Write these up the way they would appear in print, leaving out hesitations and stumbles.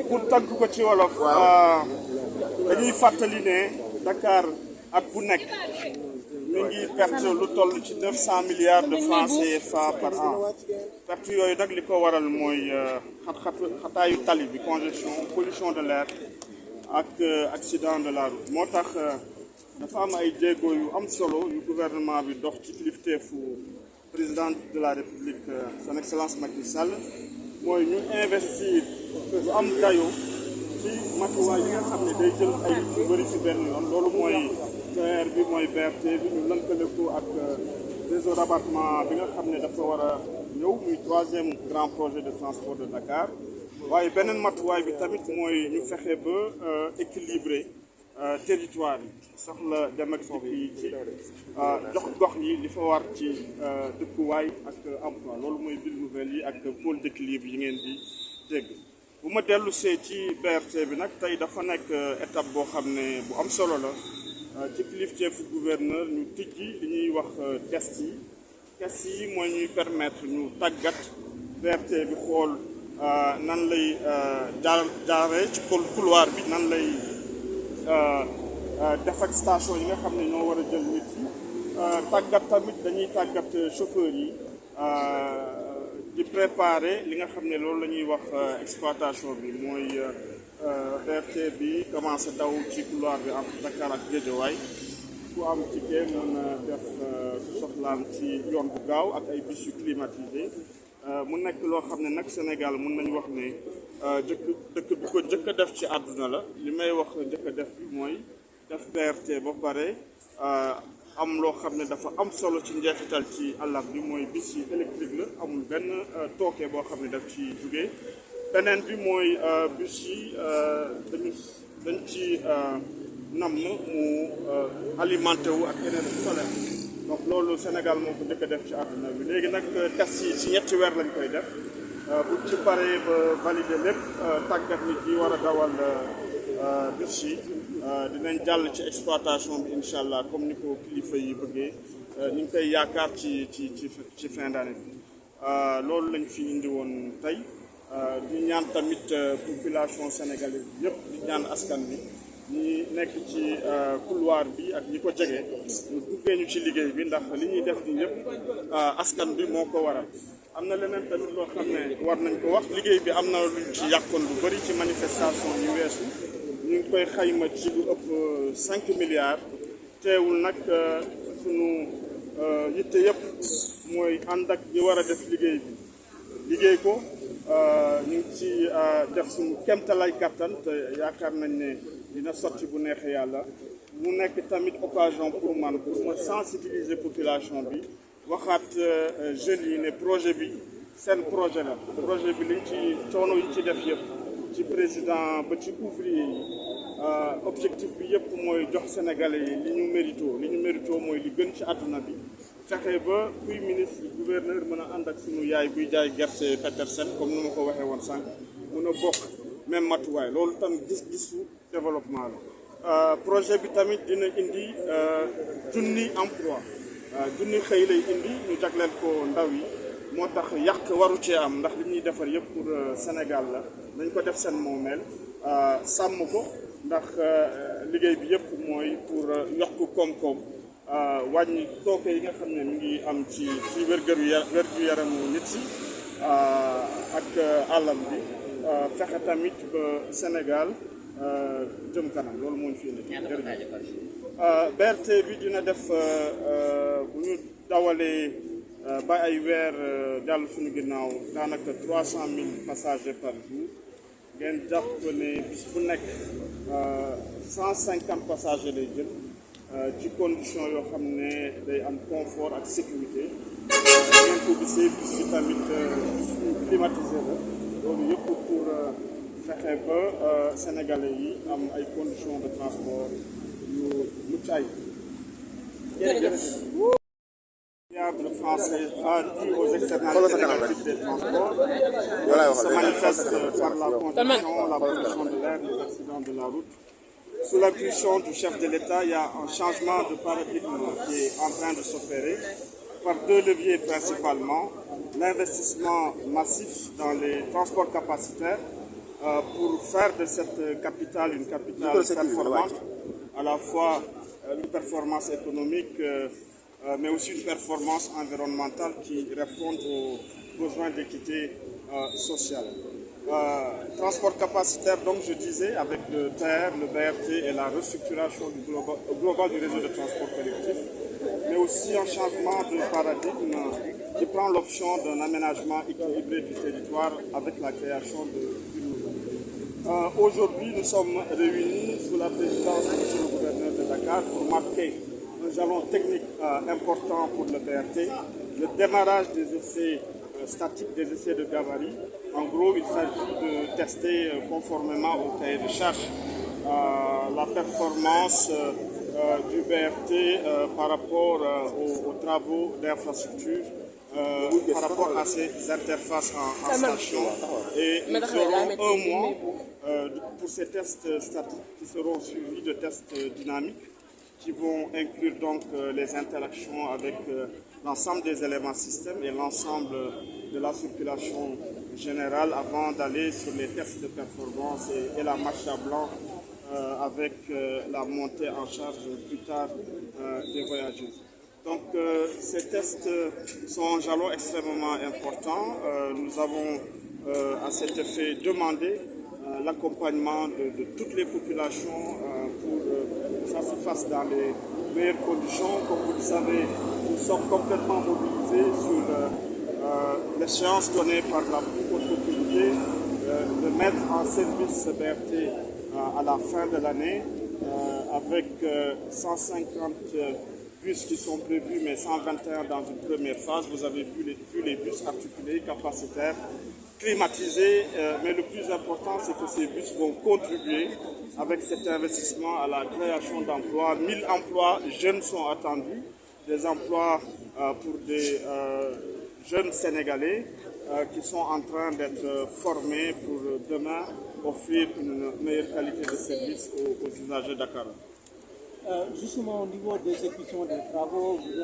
pour tàgg ko ci wolof dañuy fàttali ne Dakar at bu nekk mi ngi perte lu toll ci 900 milliards de francs CFA par an perte yooyu nag li ko waral mooy xataayu tali bi congestion pollution de l'air ak accident de la route moo tax dafa am ay jéego yu am solo yu gouvernement bi dox ci kilifteefu président de la République son excellence Macky Sall mooy ñu investir lu am dayo ci matuwaay yi nga xam ne day jël ay nit yu bëri ci benn yoon loolu mooy TER bi mooy BRT bi ñu lëkkale ko ak réseau rabattement bi nga xam ne dafa war a ñëw muy troisième grand projet de transport de Dakar waaye beneen matuwaay bi tamit mooy ñu fexe ba équilibrer territoire yi soxla dem ak dikk yi ci jox gox yi li fa war ci dëkkuwaay ak emploi loolu mooy ville nouvelle yi ak pôle d'équilibre yi ngeen di dégg bu ma dellu see ci BRT bi nag tey dafa nekk étape boo xam ne bu am solo la ci kilifteefu gouverneur ñu tijji li ñuy wax test yi mooy ñuy permettre ñu tàggat BRT bi xool nan lay jaaree ci couloir bi nan lay def ak station yi nga xam ne ñoo war a jël nit yi tàggat tamit dañuy tàggat chauffeur yi di préparer li nga xam ne loolu la ñuy wax exploitation bi mooy BRT bi commencé daw ci couloir bi entre Dakar ak Guédiawaye ku am ticket mën a def soxlaam ci yoon bu gaaw ak ay bus yu climatisé mu nekk loo xam ne nag Sénégal mën nañu wax ne dëkk bi ko njëkk a def ci àdduna la li may wax njëkk a def bi mooy def BRT ba pare am loo xam ne dafa am solo ci njeexital ci àllam bi mooy bis yi électrique la amul benn tooke boo xam ne daf ci jugee beneen bi mooy bus yi dañ ci namm mu alimenté wu ak énergie solaire donc loolu Sénégal moo ko njëkk a def ci àdduna bi léegi nag test yi ci ñetti weer lañ koy def bu ci paree ba validé lépp tàggat nit yi war a dawal bus yi dinañ jàll ci exploitation bi incha allah comme ni ko kilifa yi bëggee ñu ngi koy yaakaar ci fin d'année bi loolu lañ fi indi woon tey di ñaan tamit population sénégalaise bi yëpp di ñaan askan bi ñi nekk ci couloir bi ak ñi ko jege ñu duggee ñu ci liggéey bi ndax li ñuy def nii yëpp askan bi moo ko waral am na leneen tamit loo xam ne war nañ ko wax liggéey bi am na luñ ci yàqoon lu bëri ci manifestation yu weesu ñu ngi koy xayma ci lu ëpp 5 milliards teewul nag sunu yitte yëpp mooy ànd ak ñi war a def liggéey bi liggéey ko ñu ngi ci def suñu kemtalay kàttan te yaakaar nañ ne dina sotti bu neexee yàlla mu nekk tamit occasion pour man pour ma sensibiliser population bi waxaat jeunes yi ne projet bi seen projet la projet bi liñ ci coono yi ci def yëpp ci président ba ci ouvrier yi objectif bi yëpp mooy jox sénégalais yi li ñu mérito mooy li gën ci àdduna bi fexe ba kuy ministre gouverneur mën a ànd ak sunu yaay buy jaay gerte Petersen comme ni ma ko waxee woon sànq mën a bokk même matuwaay loolu tam gis-gisu développement la projet bi tamit dina indi junni emploi junni xëy lay indi ñu jagleel ko ndaw yi moo tax yàq waru cee am ndax li ñuy defar yëpp pour Sénégal la dañ ko def seen moomeel sàmm ko ndax liggéey bi yëpp mooy pour yokk koom-koom wàññi tooke yi nga xam ne mi ngi am ci wér-gu-yaramu nit yi ak àllam bi fexe tamit ba Sénégal jëm kanam loolu moo ñu fi indi jërëjëf BRT bi dina def bu ñu dawalee ba ay weer jàll suñu ginnaaw daanaka 300 000 passagers par jour ngeen jàpp ne bis bu nekk 150 passagers lay jël ci condition yoo xam ne day am confort ak sécurité ngeen ko gisee bis bi tamit climatisé la loolu yëpp pour fexe ba sénégalais yi am ay conditions de transport yu mucc ayib. Le français dû aux externalités négatives des transports se manifeste par la congestion, la pollution de l'air, les accidents de la route. Sous l'impulsion du chef de l'État, il y a un changement de paradigme qui est en train de s'opérer par deux leviers principalement. L'investissement massif dans les transports capacitaires pour faire de cette capitale une capitale performante, à la fois une performance économique, mais aussi une performance environnementale qui répond aux besoins d'équité sociale. Transport capacitaire, donc je disais, avec le TER, le BRT et la restructuration globale du réseau de transport collectif, mais aussi un changement de paradigme qui prend l'option d'un aménagement équilibré du territoire avec la création d'une nouvelle. Aujourd'hui, nous sommes réunis sous la présidence du monsieur le gouverneur de Dakar pour marquer un jalon technique important pour le BRT, le démarrage des essais statiques, des essais de gabarit. En gros, il s'agit de tester conformément au cahier de charge la performance du BRT par rapport aux travaux d'infrastructure, par rapport à ces interfaces en station. Et nous aurons un mois pour ces tests statiques qui seront suivis de tests dynamiques qui vont inclure donc les interactions avec l'ensemble des éléments système et l'ensemble de la circulation générale avant d'aller sur les tests de performance et la marche à blanc avec la montée en charge plus tard des voyageurs. Donc ces tests sont un jalon extrêmement important. Nous avons à cet effet demandé l'accompagnement de toutes les populations pour que ça se fasse dans les meilleures conditions. Comme vous le savez, nous sommes complètement mobilisés sur l'échéance donnée par la haute autorité de mettre en service ce BRT à la fin de l'année avec 150 bus qui sont prévus, mais 121 dans une première phase. Vous avez vu les bus articulés, capacitaires, climatisés, mais le plus important, c'est que ces bus vont contribuer avec cet investissement à la création d'emplois. 1000 emplois jeunes sont attendus, des emplois pour des jeunes Sénégalais qui sont en train d'être formés pour demain offrir une meilleure qualité de service aux usagers Dakar. Justement, au niveau de l'exécution des travaux, vous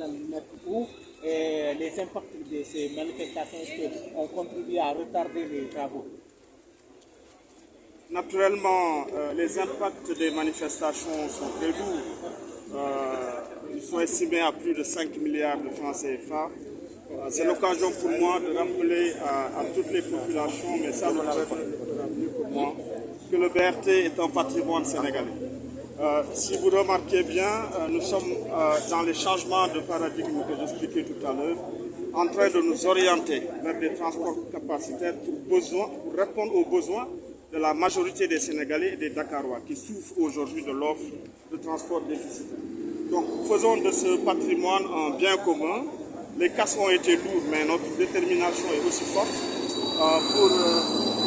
allez mettre où et les impacts de ces manifestations ont contribué à retarder les travaux? Naturellement, les impacts des manifestations sont très lourds. Ils sont estimés à plus de 5 milliards de francs CFA. C'est l'occasion pour moi de rappeler à toutes les populations, mais ça vous le savez mieux que moi, que le BRT est un patrimoine sénégalais. Si vous remarquez bien, nous sommes dans les changements de paradigme que j'expliquais tout à l'heure, en train de nous orienter vers des transports capacitaires pour répondre aux besoins de la majorité des Sénégalais et des Dakarois qui souffrent aujourd'hui de l'offre de transport déficitaire. Donc faisons de ce patrimoine un bien commun. Les casses ont été lourdes, mais notre détermination est aussi forte pour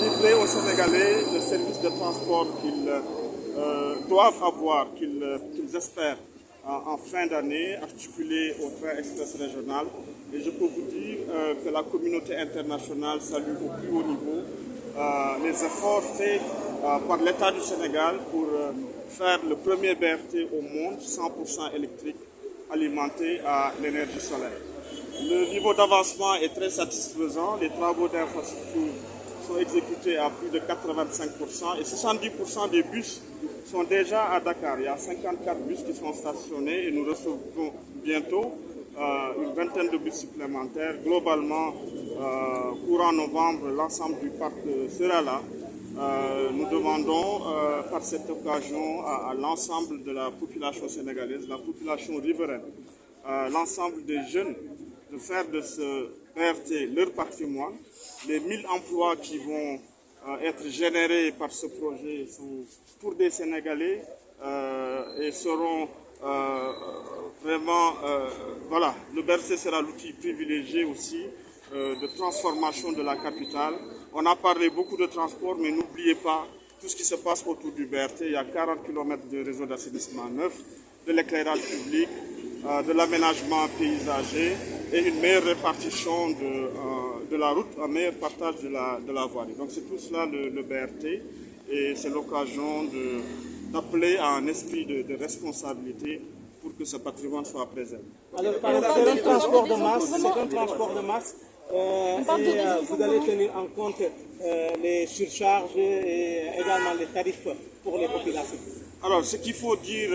livrer aux Sénégalais le service de transport qu'ils doivent avoir, qu'ils espèrent en fin d'année, articulé au train express régional. Et je peux vous dire que la communauté internationale salue au plus haut niveau les efforts faits par l'État du Sénégal pour faire le premier BRT au monde 100% électrique alimenté à l'énergie solaire. Le niveau d'avancement est très satisfaisant. Les travaux d'infrastructure sont exécutés à plus de 85% et 70% des bus sont déjà à Dakar. Il y a 54 bus qui sont stationnés et nous recevrons bientôt une vingtaine de bus supplémentaires. Globalement, courant novembre, l'ensemble du parc sera là nous demandons par cette occasion à l'ensemble de la population sénégalaise, la population riveraine, l'ensemble des jeunes, de faire de ce BRT leur patrimoine. Les 1000 emplois qui vont être générés par ce projet sont pour des Sénégalais et seront vraiment, voilà, le BRT sera l'outil privilégié aussi de transformation de la capitale. On a parlé beaucoup de transport, mais n'oubliez pas tout ce qui se passe autour du BRT. Il y a 40 km de réseau d'assainissement neuf, de l'éclairage public, de l'aménagement paysager et une meilleure répartition de la route, un meilleur partage de la voirie. Donc c'est tout cela le BRT et c'est l'occasion d'appeler à un esprit de responsabilité pour que ce patrimoine soit préservé. Alors, c'est un transport de masse, et vous allez tenir en compte les surcharges et également les tarifs pour les populations. Alors, ce qu'il faut dire,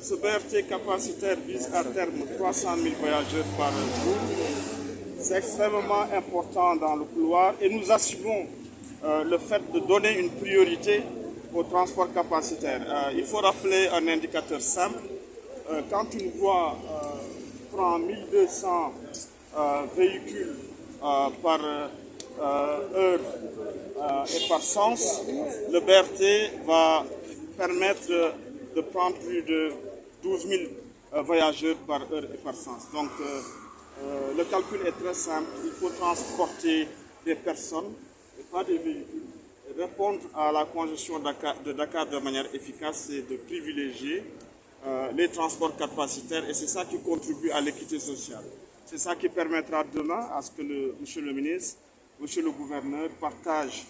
ce BRT capacitaire vise à terme 300 000 voyageurs par jour. C'est extrêmement important dans le couloir et nous assumons le fait de donner une priorité au transport capacitaire. Il faut rappeler un indicateur simple. Quand une voie prend 1200 véhicules par heure et par sens, le BRT va permettre de prendre plus de 12 000 voyageurs par heure et par sens. Donc le calcul est très simple. Il faut transporter des personnes et pas des véhicules. Et répondre à la congestion de Dakar de manière efficace, c'est de privilégier les transports capacitaires et c'est ça qui contribue à l'équité sociale. C'est ça qui permettra demain à ce que monsieur le ministre, monsieur le gouverneur partagent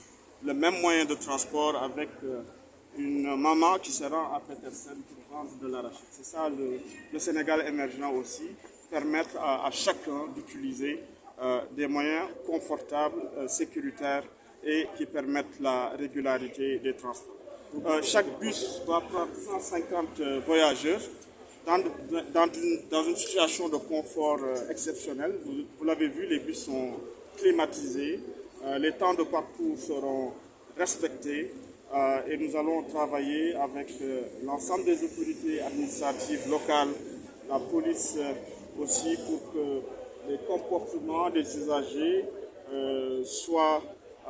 le même moyen de transport avec une maman qui se rend à Petersen pour vendre de l'arachide. C'est ça le Sénégal émergent aussi, permettre à chacun d'utiliser des moyens confortables, sécuritaires et qui permettent la régularité des transports. Chaque bus va prendre 150 voyageurs dans une situation de confort exceptionnel. Vous l'avez vu, les bus sont climatisés, les temps de parcours seront respectés et nous allons travailler avec l'ensemble des autorités administratives locales, la police aussi, pour que les comportements des usagers soient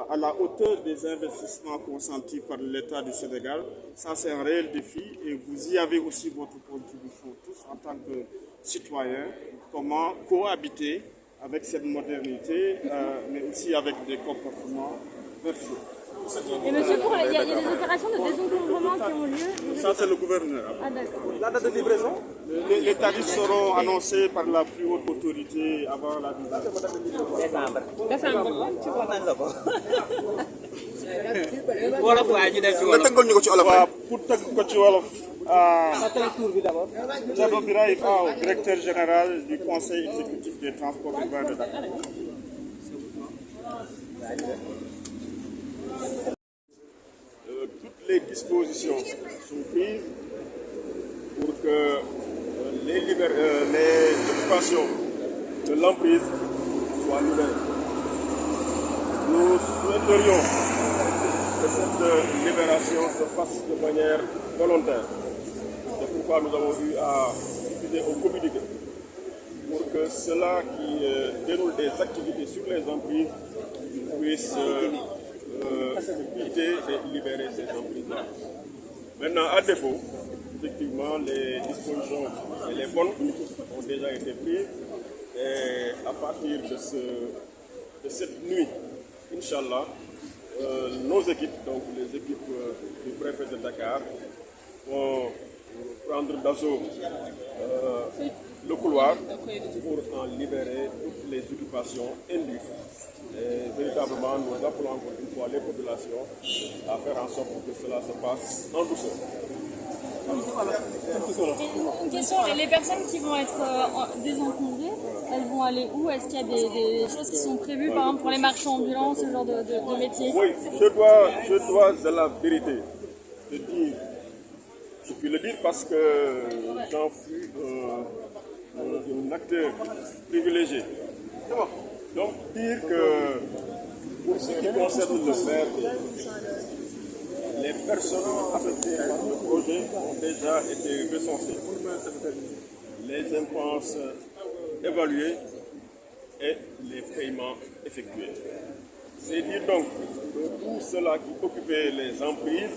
à la hauteur des investissements consentis par l'État du Sénégal. Ça, c'est un réel défi et vous y avez aussi votre contribution tous en tant que citoyens. Comment cohabiter avec cette modernité, mais aussi avec des comportements vertueux. Et monsieur, il y a des opérations de désencombrement qui ont lieu. Ça, c'est le gouverneur. Ah, d'accord. La date de livraison? Les tarifs seront annoncés par la plus haute autorité avant la livraison. Pour tënk ko ci wolof. Thierno Birahim Aw, directeur général du conseil exécutif des transports urbains de Dakar. Toutes les dispositions sont prises pour que les occupations de l'emprise soient libérées. Nous souhaiterions que cette libération se fasse de manière volontaire. C'est pourquoi nous avons eu à diffuser un communiqué pour que ceux-là qui déroulent des activités sur les emprises puissent quitter et libérer ces emprises-là. Maintenant, à défaut, effectivement, les dispositions et les bonnes ont déjà été prises et à partir de cette nuit, Inch'Allah, nos équipes, donc les équipes du préfet de Dakar, vont prendre d'assaut le couloir pour en libérer toutes les occupations indues. Et véritablement, nous appelons encore une fois les populations à faire en sorte que cela se passe en douceur. Une question, les personnes qui vont être désencombrées, elles vont aller où? Est-ce qu'il y a des choses qui sont prévues, par exemple pour les marchands ambulants, ce genre de métier? Oui, je dois de la vérité te dire, je puis le dire parce que j'en fus un acteur privilégié. Donc dire que pour ce qui concerne le BRT, les personnes affectées par le projet ont déjà été recensées, les dépenses évaluées et les paiements effectués. C'est dire donc que tous ceux-là qui occupaient les emprises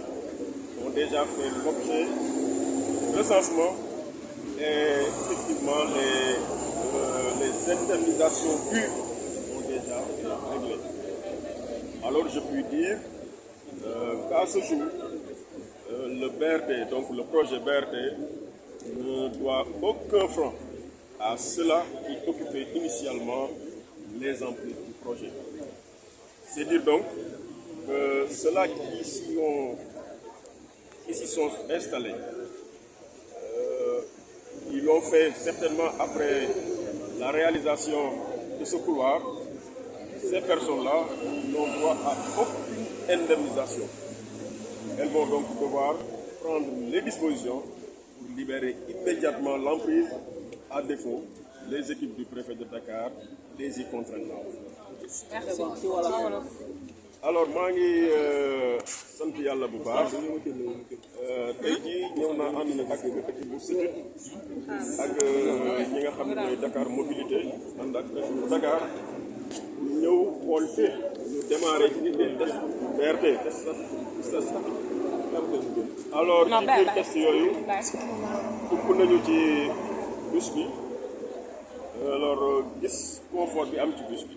ont déjà fait l'objet de recensement et effectivement les indemnisations dues ont déjà été réglées. Alors je puis dire qu'à ce jour, le BRT, donc le projet BRT, ne doit aucun franc à ceux-là qui occupaient initialement les emprises du projet. C'est dire donc que ceux-là qui s'y sont installés, ils l'ont fait certainement après la réalisation de ce couloir. Ces personnes-là n'ont droit à aucune indemnisation. Elles vont donc devoir prendre les dispositions pour libérer immédiatement l'emprise. À défaut, les équipes du préfet de Dakar les y contraindront. Alors maa ngi sant yàlla bu baax tey jii ñëw naa ànd ak équipe bu SETUD ak ñi nga xam ne mooy Dakar mobilité ànd ak Dakar ñëw xool fii ñu démarré ci les tests BRT alors ci biir test yooyu dugg nañu ci bus bi alors gis confort bi am ci bus bi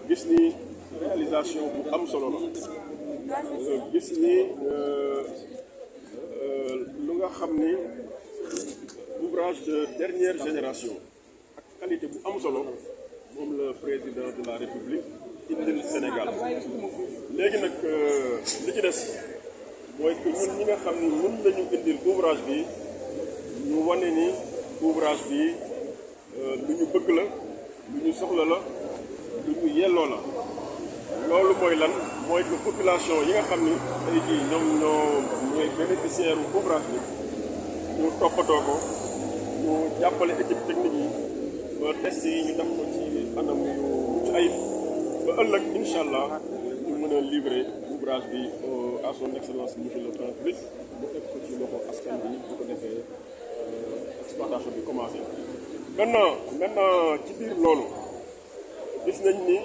gis ni réalisation bu am solo la gis ni lu nga xam ni ouvrage de dernière génération ak qualité bu am solo moom le président de la République indil Sénégal léegi nag li ci des mooy que ñun ñi nga xam ni ñun lañu indil ouvrage bi ñu wane ni ouvrage bi lu ñu bëgg la lu ñu soxla la lu ñu yelloo la loolu mooy lan mooy que population yi nga xam ni tey jii ñoom ñooy bénéficiaire u ouvrage bi ñu toppatoo ko ñu jàppale équipe technique yi ba test yi ñu def ko ci anam yu mucc ayib ba ëllëg incha allah ñu mën a livrer ouvrage bi à son excellence monsieur le président mu teg ko ci loxo askan bi bu ko defee exploitation bi commencé. maintenant ci biir loolu gis nañ ni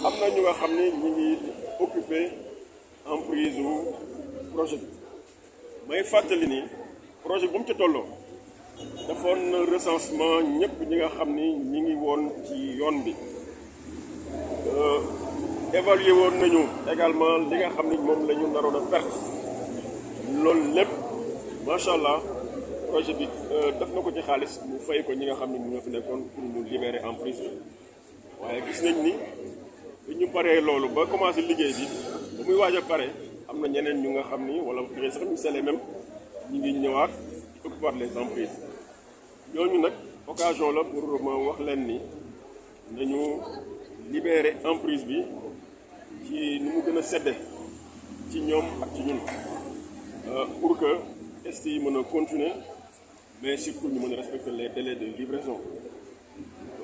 am na ñu nga xam ni ñu ngi occupé emprise u projet bi may fàttali ni projet bu mu ci tolloo defoon na recensement ñëpp ñi nga xam ni ñi ngi woon ci yoon bi évalué woon nañu également li nga xam ni moom la ñu naroon a perte loolu lépp macha allah projet bi def na ko ci xaalis mu fay ko ñi nga xam ni ñoo fi nekkoon pour ñu libérer emprise bi waaye gis nañ ni bi ñu paree loolu ba commencé liggéey bi ba muy waaj a pare am na ñeneen ñu nga xam ni wala sax ñu sele même ñu ngi ñëwaat di occuper les emprises ñooñu nag occasion la pour ma wax leen ni nañu libérer emprise bi ci ni mu gën a sedde ci ñoom ak ci ñun pour que test yi mën a continuer mais surtout ñu mën a respecter les délais de livraison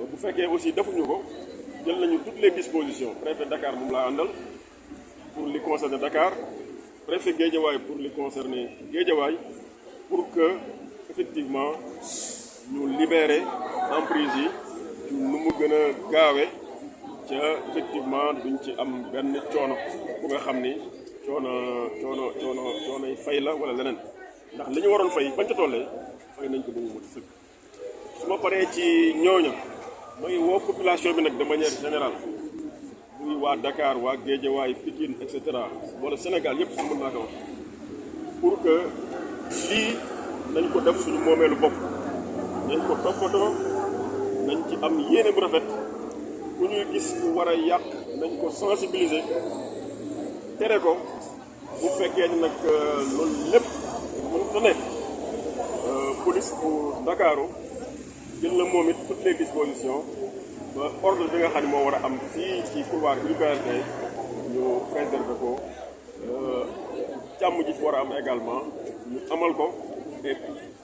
bu fekkee aussi defuñu ko jël nañu toutes les dispositions préfet Dakar moom laa àndal pour li concerner Dakar préfet Guédiawaye pour li concerner Guédiawaye pour que effectivement ñu libérer emprise yi ci nu mu gën a gaawe ca effectivement duñ ci am benn coono bu nga xam ni coonoy fay la wala leneen ndax li ñu waroon fay bañ ca tollee fay nañ ko ba mu mën sëkk su ma paree ci ñooña mooy woo population bi nag de manière générale muy waa Dakar waa Guédiawaye Pikine et cetera wala Sénégal yëpp mën naa ko wax pour que lii nañ ko def suñu moomeelu bopp nañ ko toppatoo nañ ci am yéene bu rafet ku ñuy gis ku war a yàq nañ ko sensibiliser tere ko bu fekkee ni nag loolu lépp mënta ne police bu Ndakaaru jël na moom it toutes les dispositions ba ordre bi nga xam ne moo war a am fii ci couloir bi BRT ñu préserver ko càmm ji fi war a am également ñu amal ko et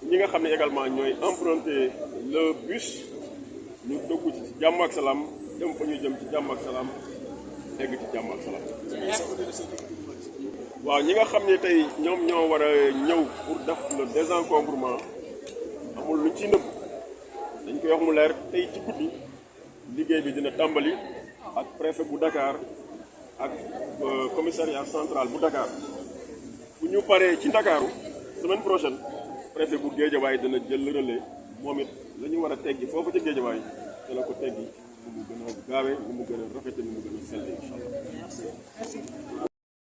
ñi nga xam ne également ñooy emprunter le bus ñu dugg ci jàmm ak salaam dem fa ñu jëm ci jàmm ak salaam egg ci jàmm ak salaam. waaw ñi nga xam ne tey ñoom ñoo war a ñëw pour def le désencombrement amul luñ ci nëbb dañ koy wax mu leer tey ci guddi liggéey bi dina tàmbali ak préfet bu Dakar ak commissariat central bu Dakar bu ñu paree ci Ndakaaru semaine prochaine préfet bu Guédiawaye dina jël le relais moom it la ñu war a teggi foofu ci Guédiawaye dana ko teggi mu gën a gaawee mu gën a rafete mu gën a selle incha allah.